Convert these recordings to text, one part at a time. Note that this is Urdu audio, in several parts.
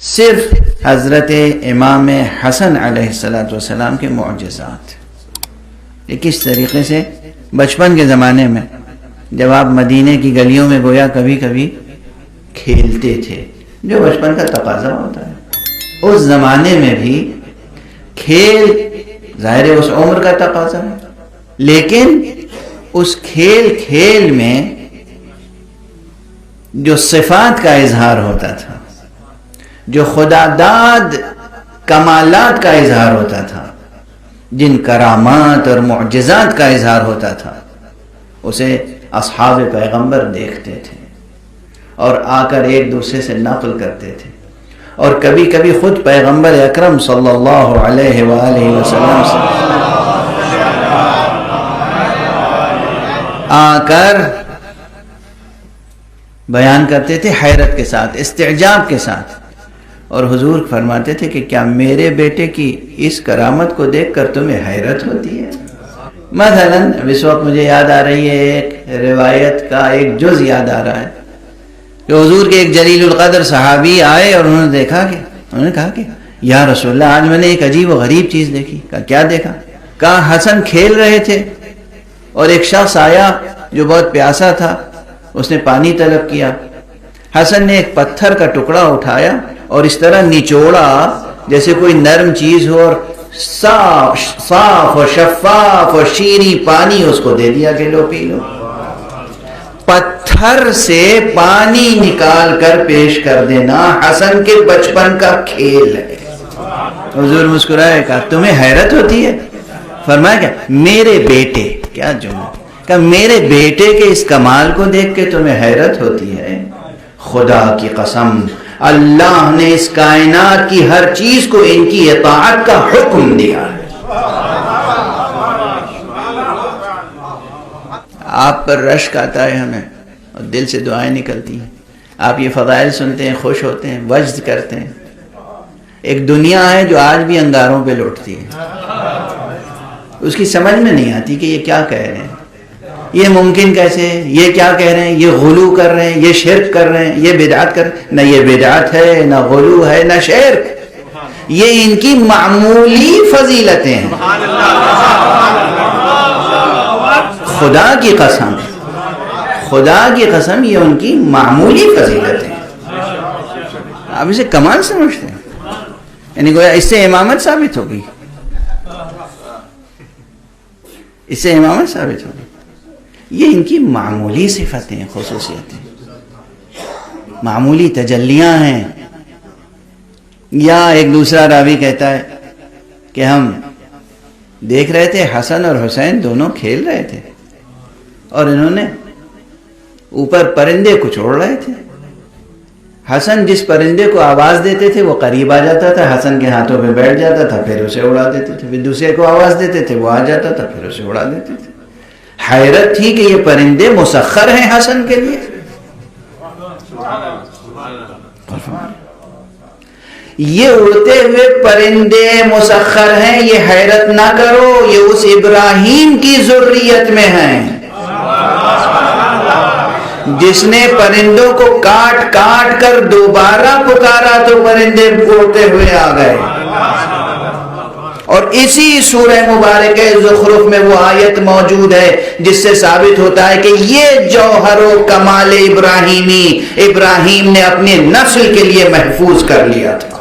صرف حضرت امام حسن علیہ السلام کے معجزات. یہ کس طریقے سے بچپن کے زمانے میں جب آپ مدینے کی گلیوں میں گویا کبھی کبھی کھیلتے تھے، جو بچپن کا تقاضا ہوتا ہے، اس زمانے میں بھی کھیل ظاہر اس عمر کا تقاضا ہے، لیکن اس کھیل میں جو صفات کا اظہار ہوتا تھا، جو خدا داد کمالات کا اظہار ہوتا تھا، جن کرامات اور معجزات کا اظہار ہوتا تھا، اسے اصحاب پیغمبر دیکھتے تھے اور آ کر ایک دوسرے سے نقل کرتے تھے، اور کبھی کبھی خود پیغمبر اکرم صلی اللہ علیہ وآلہ وسلم سے آ کر بیان کرتے تھے حیرت کے ساتھ، استعجاب کے ساتھ، اور حضور فرماتے تھے کہ کیا میرے بیٹے کی اس کرامت کو دیکھ کر تمہیں حیرت ہوتی ہے؟ مثلا اس وقت مجھے یاد آ رہی ہے ایک روایت کا ایک جز یاد آ رہا ہے کہ حضور کے ایک جلیل القدر صحابی آئے اور انہوں نے کہا کہ یا رسول اللہ، آج میں نے ایک عجیب و غریب چیز دیکھی. کہا کیا دیکھا؟ کہا حسن کھیل رہے تھے اور ایک شخص آیا جو بہت پیاسا تھا، اس نے پانی طلب کیا. حسن نے ایک پتھر کا ٹکڑا اٹھایا اور اس طرح نچوڑا جیسے کوئی نرم چیز ہو، اور صاف اور شفاف اور شیریں پانی اس کو دے دیا کہ لو پی لو. پتھر سے پانی نکال کر پیش کر دینا حسن کے بچپن کا کھیل ہے. حضور مسکرائے، کہا تمہیں حیرت ہوتی ہے؟ فرمایا کہ میرے بیٹے، کیا جملہ، کہ میرے بیٹے کے اس کمال کو دیکھ کے تمہیں حیرت ہوتی ہے؟ خدا کی قسم، اللہ نے اس کائنات کی ہر چیز کو ان کی اطاعت کا حکم دیا ہے. آپ پر رشک آتا ہے ہمیں اور دل سے دعائیں نکلتی ہیں. آپ یہ فضائل سنتے ہیں، خوش ہوتے ہیں، وجد کرتے ہیں. ایک دنیا ہے جو آج بھی انگاروں پہ لوٹتی ہے، اس کی سمجھ میں نہیں آتی کہ یہ کیا کہہ رہے ہیں، یہ ممکن کیسے ہے، یہ کیا کہہ رہے ہیں، یہ غلو کر رہے ہیں، یہ شرک کر رہے ہیں، یہ بدعت کر رہے ہیں. نہ یہ بدعت ہے، نہ غلو ہے، نہ شرک، یہ ان کی معمولی فضیلتیں ہیں. خدا کی قسم، خدا کی قسم، یہ ان کی معمولی فضیلتیں ہیں. آپ اسے کمال سمجھتے ہیں، یعنی گویا اس سے امامت ثابت ہوگی، اس سے امامت ثابت ہوگی. یہ ان کی معمولی صفتیں، خصوصیتیں، معمولی تجلیاں ہیں. یا ایک دوسرا راوی کہتا ہے کہ ہم دیکھ رہے تھے حسن اور حسین دونوں کھیل رہے تھے اور انہوں نے اوپر پرندے کچھ اڑ رہے تھے. حسن جس پرندے کو آواز دیتے تھے وہ قریب آ جاتا تھا، حسن کے ہاتھوں پہ بیٹھ جاتا تھا، پھر اسے اڑا دیتے تھے. پھر دوسرے کو آواز دیتے تھے، وہ آ جاتا تھا، پھر اسے اڑا دیتے تھے. حیرت تھی کہ یہ پرندے مسخر ہیں حسن کے لیے. یہ اڑتے ہوئے پرندے مسخر ہیں، یہ حیرت نہ کرو، یہ اس ابراہیم کی ذریت میں ہیں جس نے پرندوں کو کاٹ کاٹ کر دوبارہ پکارا تو پرندے اڑتے ہوئے آ گئے. اور اسی سورہ مبارکہ زخرف میں وہ آیت موجود ہے جس سے ثابت ہوتا ہے کہ یہ جوہر و کمال ابراہیمی ابراہیم نے اپنی نسل کے لیے محفوظ کر لیا تھا.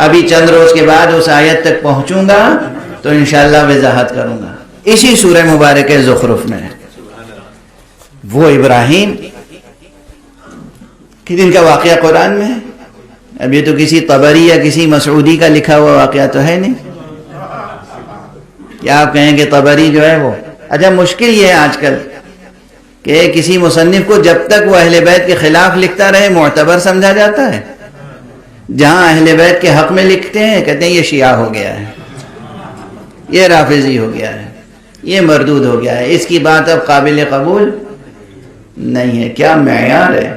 ابھی چند روز کے بعد اس آیت تک پہنچوں گا تو انشاءاللہ وضاحت کروں گا. اسی سورہ مبارکہ زخرف میں وہ ابراہیم کہ جن کا واقعہ قرآن میں ہے. اب یہ تو کسی طبری یا کسی مسعودی کا لکھا ہوا واقعہ تو ہے نہیں. کیا آپ کہیں کہ طبری جو ہے وہ، اچھا مشکل یہ ہے آج کل کہ کسی مصنف کو جب تک وہ اہل بیت کے خلاف لکھتا رہے معتبر سمجھا جاتا ہے. جہاں اہل بیت کے حق میں لکھتے ہیں کہتے ہیں یہ شیعہ ہو گیا ہے، یہ رافضی ہو گیا ہے، یہ مردود ہو گیا ہے، اس کی بات اب قابل قبول نہیں ہے. کیا معیار ہے،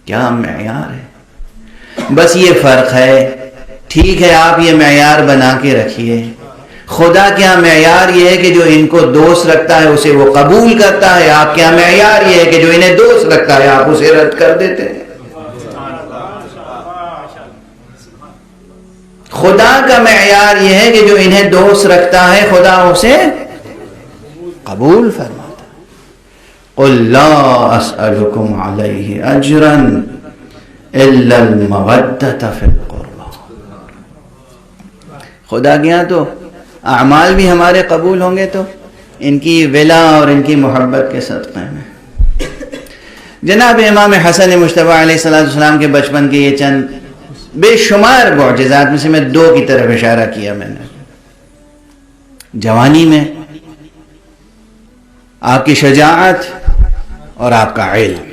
کیا معیار ہے. بس یہ فرق ہے. ٹھیک ہے آپ یہ معیار بنا کے رکھیے، خدا کیا معیار یہ ہے کہ جو ان کو دوست رکھتا ہے اسے وہ قبول کرتا ہے. آپ کیا معیار یہ ہے کہ جو انہیں دوست رکھتا ہے آپ اسے رد کر دیتے ہیں. خدا کا معیار یہ ہے کہ جو انہیں دوست رکھتا ہے خدا اسے قبول فرماتا ہے. قل لا اسألكم علیہ اجرا الا المودۃ فی القربى. خدا کے یہاں تو اعمال بھی ہمارے قبول ہوں گے تو ان کی ولا اور ان کی محبت کے صدقے میں. جناب امام حسن مجتبی علیہ السلام کے بچپن کے یہ چند بے شمار معجزات میں سے میں دو کی طرف اشارہ کیا میں نے. جوانی میں آپ کی شجاعت اور آپ کا علم.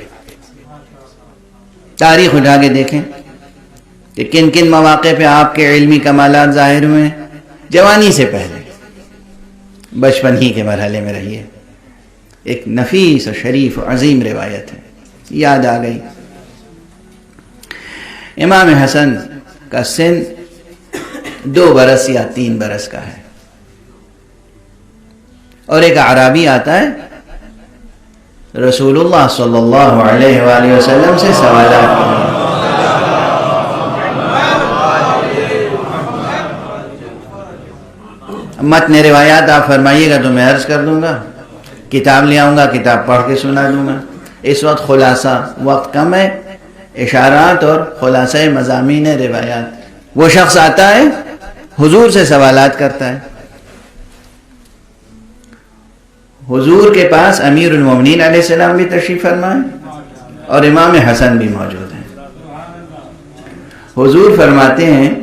تاریخ اٹھا کے دیکھیں کہ کن کن مواقع پہ آپ کے علمی کمالات ظاہر ہوئے. جوانی سے پہلے بچپن ہی کے مرحلے میں رہیے. ایک نفیس اور شریف و عظیم روایت ہے, یاد آ گئی. امام حسن کا سن 2 برس یا 3 برس کا ہے, اور ایک اعرابی آتا ہے رسول اللہ صلی اللہ علیہ وآلہ وسلم سے سوالات کرنے. متن روایات آپ فرمائیے گا تو میں عرض کر دوں گا, کتاب لے آؤں گا, کتاب پڑھ کے سنا دوں گا. اس وقت خلاصہ وقت کم ہے, اشارات اور خلاصہ مضامین روایات. وہ شخص آتا ہے حضور سے سوالات کرتا ہے. حضور کے پاس امیر المومنین علیہ السلام بھی تشریف فرما ہے اور امام حسن بھی موجود ہیں. حضور فرماتے ہیں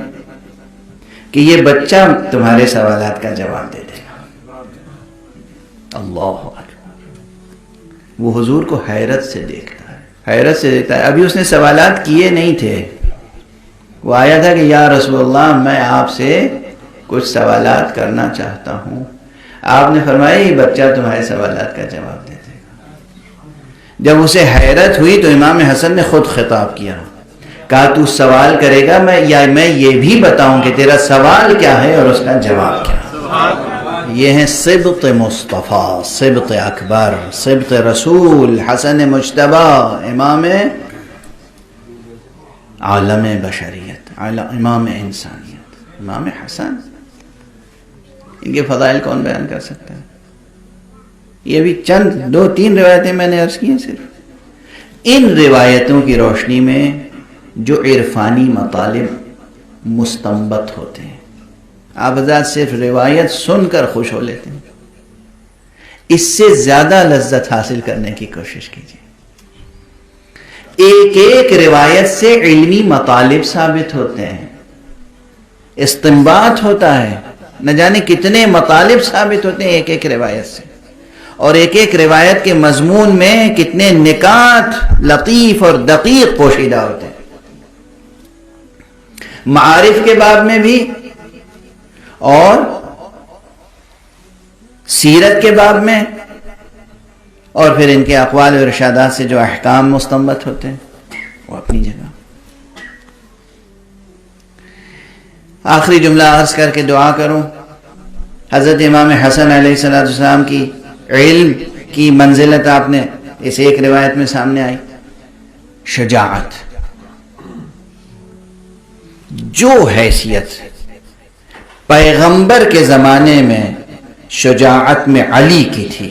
کہ یہ بچہ تمہارے سوالات کا جواب دے دے گا. اللہ اکبر. وہ حضور کو حیرت سے دیکھتا ہے, حیرت سے دیکھتا ہے. ابھی اس نے سوالات کیے نہیں تھے, وہ آیا تھا کہ یا رسول اللہ میں آپ سے کچھ سوالات کرنا چاہتا ہوں. آپ نے فرمایا یہ بچہ تمہارے سوالات کا جواب دے دے گا. جب اسے حیرت ہوئی تو امام حسن نے خود خطاب کیا, کہا تو سوال کرے گا میں یہ بھی بتاؤں کہ تیرا سوال کیا ہے اور اس کا جواب کیا ہے. یہ ہیں سبط مصطفیٰ, سبط اکبر, سبط رسول حسن مجتبی, امام عالم بشریت, امام انسانیت, امام حسن. ان کے فضائل کون بیان کر سکتا ہے؟ یہ بھی چند 2-3 روایتیں میں نے عرض کی ہیں. صرف ان روایتوں کی روشنی میں جو عرفانی مطالب مستنبط ہوتے ہیں, آپ حضرات صرف روایت سن کر خوش ہو لیتے ہیں. اس سے زیادہ لذت حاصل کرنے کی کوشش کیجیے. ایک ایک روایت سے علمی مطالب ثابت ہوتے ہیں, استنباط ہوتا ہے, نہ جانے کتنے مطالب ثابت ہوتے ہیں ایک ایک روایت سے. اور ایک ایک روایت کے مضمون میں کتنے نکات لطیف اور دقیق پوشیدہ ہوتے ہیں. معارف کے باب میں بھی اور سیرت کے باب میں, اور پھر ان کے اقوال و ارشادات سے جو احکام مستنبط ہوتے ہیں وہ اپنی جگہ. آخری جملہ عرض کر کے دعا کروں. حضرت امام حسن علیہ السلام کی علم کی منزلت آپ نے اس ایک روایت میں سامنے آئی. شجاعت, جو حیثیت پیغمبر کے زمانے میں شجاعت میں علی کی تھی,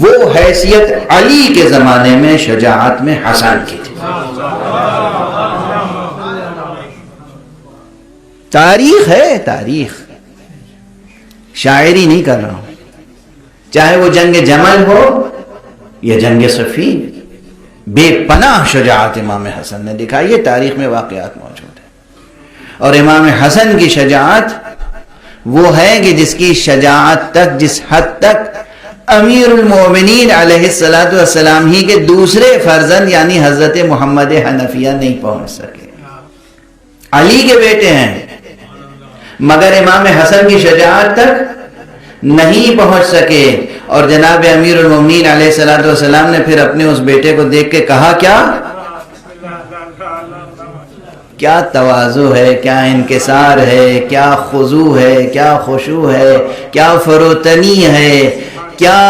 وہ حیثیت علی کے زمانے میں شجاعت میں حسن کی تھی. تاریخ ہے, تاریخ, شاعری نہیں کر رہا ہوں. چاہے وہ جنگ جمل ہو یا جنگ صفین, بے پناہ شجاعت امام حسن نے دکھائی ہے. تاریخ میں واقعات موجود ہیں. اور امام حسن کی شجاعت وہ ہے کہ جس کی شجاعت تک, جس حد تک امیر المومنین علیہ السلام ہی کے دوسرے فرزند یعنی حضرت محمد حنفیہ نہیں پہنچ سکے. علی کے بیٹے ہیں مگر امام حسن کی شجاعت تک نہیں پہنچ سکے. اور جناب امیر المومنین علیہ السلام نے پھر اپنے اس بیٹے کو دیکھ کے کہا, کیا تواضع ہے, کیا انکسار ہے, کیا خضوع ہے, کیا خشوع ہے, کیا فروتنی ہے, کیا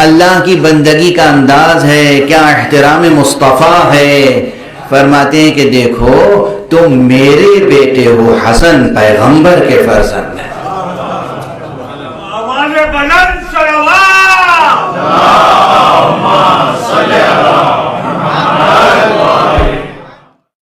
اللہ کی بندگی کا انداز ہے, کیا احترام مصطفیٰ ہے. فرماتے ہیں کہ دیکھو تم میرے بیٹے ہو حسن پیغمبر کے فرزند ہیں.